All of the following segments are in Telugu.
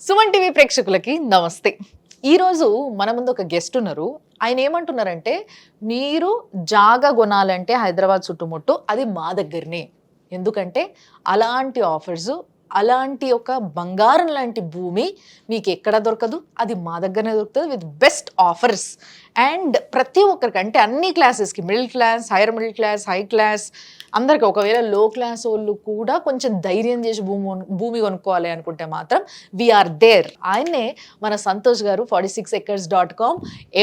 సుమన్ టీవీ ప్రేక్షకులకి నమస్తే. ఈరోజు మన ముందు ఒక గెస్ట్ ఉన్నారు. ఆయన ఏమంటున్నారంటే, మీరు జాగా కొనాలంటే హైదరాబాద్ చుట్టుముట్టు అది మా దగ్గరనే. ఎందుకంటే అలాంటి ఆఫర్స్, అలాంటి ఒక బంగారం లాంటి భూమి మీకు ఎక్కడ దొరకదు, అది మా దగ్గరనే దొరుకుతుంది విత్ బెస్ట్ ఆఫర్స్. అండ్ ప్రతి ఒక్కరికి, అంటే అన్ని క్లాసెస్కి, middle class, hire middle class, high class, అందరికి, ఒకవేళ లో క్లాస్ వాళ్ళు కూడా కొంచెం ధైర్యం చేసి భూమి కొనుక్కోవాలి అనుకుంటే మాత్రం వీఆర్ దేర్. ఆయనే మన సంతోష్ గారు, 46acres.com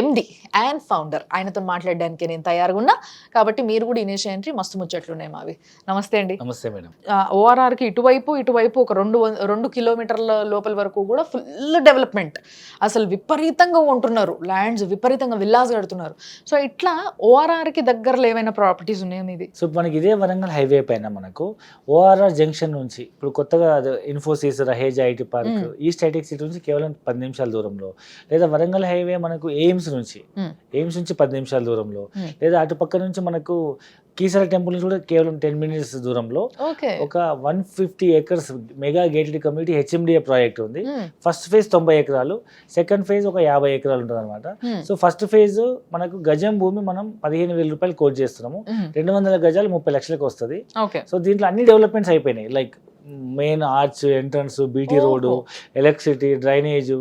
MD అండ్ ఫౌండర్. ఆయనతో మాట్లాడడానికి నేను తయారుగా ఉన్నా, కాబట్టి మీరు కూడా ఇనిషియేటరీ మస్తు ముచ్చట్లు ఉన్నాయి మావి. నమస్తే అండి. నమస్తే మేడం. ఓఆర్ఆర్కి ఇటువైపు ఒక రెండు కిలోమీటర్ల లోపల వరకు కూడా ఫుల్ డెవలప్మెంట్. అసలు విపరీతంగా ఉంటున్నారు, ల్యాండ్స్ విపరీతంగా, విల్లాస్ కడుతున్నారు. సో ఇట్లా ఓఆర్ఆర్కి దగ్గరలో ఏమైనా ప్రాపర్టీస్ ఉన్నాయా మీది? సో మనకి ఇదే వరంగల్ హైవే పైన మనకు ఓఆర్ఆర్ జంక్షన్ నుంచి ఇప్పుడు కొత్తగా Infosys, Raheja IT park, east Hitec City నుంచి కేవలం 10 నిమిషాల దూరంలో, లేదా వరంగల్ హైవే మనకు ఎయిమ్స్ నుంచి 10 నిమిషాల దూరంలో, లేదా అటు పక్క నుంచి మనకు కీసర టెంపుల్ నుంచి కూడా కేవలం 10 మినిట్స్ దూరంలో ఒక 150 acres mega gated community HMDA project ఉంది. ఫస్ట్ ఫేజ్ 90 ఎకరాలు, సెకండ్ ఫేజ్ ఒక 50 ఎకరాలు ఉంటుంది అనమాట. సో ఫస్ట్ ఫేజ్ మనకు గజం భూమి మనం 15,000 రూపాయలు కోట్ చేస్తున్నాము. 200 గజాలు 30 లక్షలకు వస్తుంది. సో దీంట్లో అన్ని డెవలప్మెంట్స్ అయిపోయినాయి. Like main arch, entrance, BT road, electricity, drainage,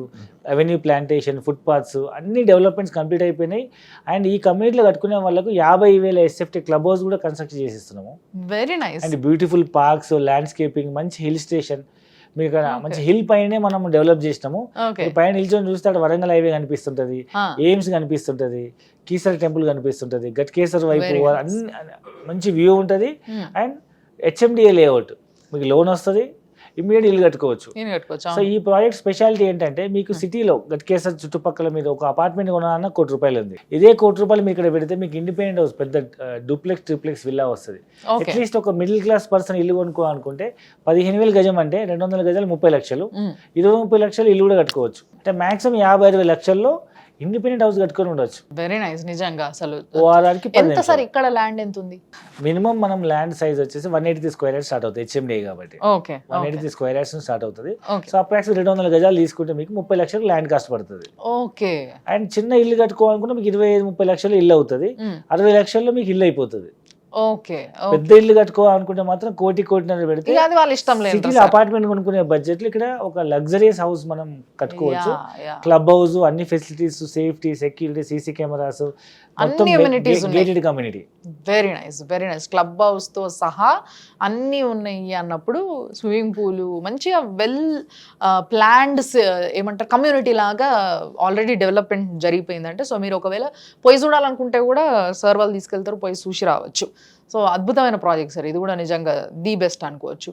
avenue plantation, footpaths, అన్ని డెవలప్మెంట్స్ కంప్లీట్ అయిపోయినాయి. అండ్ ఈ కమ్యూనిటీలో కట్టుకునే వాళ్ళకు 50,000 ఎస్ఎఫ్టీ క్లబ్ హౌస్ కూడా కన్స్ట్రక్ట్ చేసిస్తున్నాము. Very nice. And beautiful parks, landscaping, మంచి హిల్ స్టేషన్, మీకు మంచి హిల్ పైనే మనం డెవలప్ చేసినాము. పైన నిల్చొని చూస్తే అక్కడ వరంగల్ హైవే కనిపిస్తుంటది, ఎయిమ్స్ కనిపిస్తుంటది, కీసర టెంపుల్ కనిపిస్తుంటది, గట్కేసర్ వైపు అన్ని మంచి వ్యూ ఉంటుంది. అండ్ హెచ్ఎండిఏ లేఅవుట్, మీకు లోన్ వస్తుంది, ఇమ్మీడియట్ ఇల్లు కట్టుకోవచ్చు. సో ఈ ప్రాజెక్ట్ స్పెషాలిటీ ఏంటంటే, మీకు సిటీలో గట్కేసర్ చుట్టుపక్కల మీరు ఒక అపార్ట్మెంట్ కొనాలన్నా ₹1,00,000 ఉంది. ఇదే ₹1,00,000 మీకు ఇక్కడ పెడితే మీకు ఇండిపెండెంట్ హౌస్, పెద్ద డూప్లెక్స్, ట్రిప్లెక్స్ విల్లా వస్తుంది. అట్లీస్ట్ ఒక మిడిల్ క్లాస్ పర్సన్ ఇల్లు కొనుక్కోవాలనుకుంటే 15,000 గజం అంటే 200 గజాలు 30 లక్షలు, 20-30 లక్షలు ఇల్లు కూడా కట్టుకోవచ్చు. అంటే మాక్సిమం 50-60 లక్షల్లో ఇండిపెండెంట్ హౌస్ కట్టుకొని ఉండొచ్చు. Very nice. నిజంగా అసలు ఓఆర్ఆర్కి ఎంత సార్ ఇక్కడ ల్యాండ్ ఎంత ఉంది? మినిమం మనం ల్యాండ్ సైజ్ వచ్చేసి 180 స్క్వేర్ యార్డ్స్ స్టార్ట్ అవుతుంది హెచ్ఎండిఏ కాబట్టి. 180 స్క్వేర్ యార్డ్స్ స్టార్ట్ అవుతుంది. సో అప్రాక్సిమేట్ 200 గజాలు తీసుకుంటే మీకు 30 లక్షలు ల్యాండ్ కాస్ట్ పడుతుంది. ఓకే. అండ్ చిన్న ఇల్లు కట్టుకోవాలనుకుంటే మీకు 25-30 లక్షలు ఇల్లు అవుతుంది. 60 లక్షల్లో మీకు ఇల్లు అయిపోతుంది. ఓకే. పెద్ద ఇల్లు కట్టుకోవాలనుకుంటే మాత్రం కోటిన్నర పెడితే అది వాళ్ళ ఇష్టం లేదు. సిటీలో అపార్ట్మెంట్ కొనుక్కునే బడ్జెట్ లో ఇక్కడ ఒక లగ్జరియస్ హౌస్ మనం కట్టుకోవచ్చు. క్లబ్ హౌస్, అన్ని facilities, safety, security, CC cameras, gated community. Very nice, very nice. Club house తో సహా అన్ని ఉన్నాయి అన్నప్పుడు స్విమ్మింగ్ పూల్, మంచిగా వెల్ ప్లాన్డ్ ఏమంటారు కమ్యూనిటీ లాగా ఆల్రెడీ డెవలప్మెంట్ జరిగిపోయిందంటే, సో మీరు ఒకవేళ పోయి చూడాలనుకుంటే కూడా సార్ వాళ్ళు తీసుకెళ్తారు, పోయి చూసి రావచ్చు. సో అద్భుతమైన ప్రాజెక్ట్ సార్, ఇది కూడా నిజంగా ది బెస్ట్ అనుకోవచ్చు.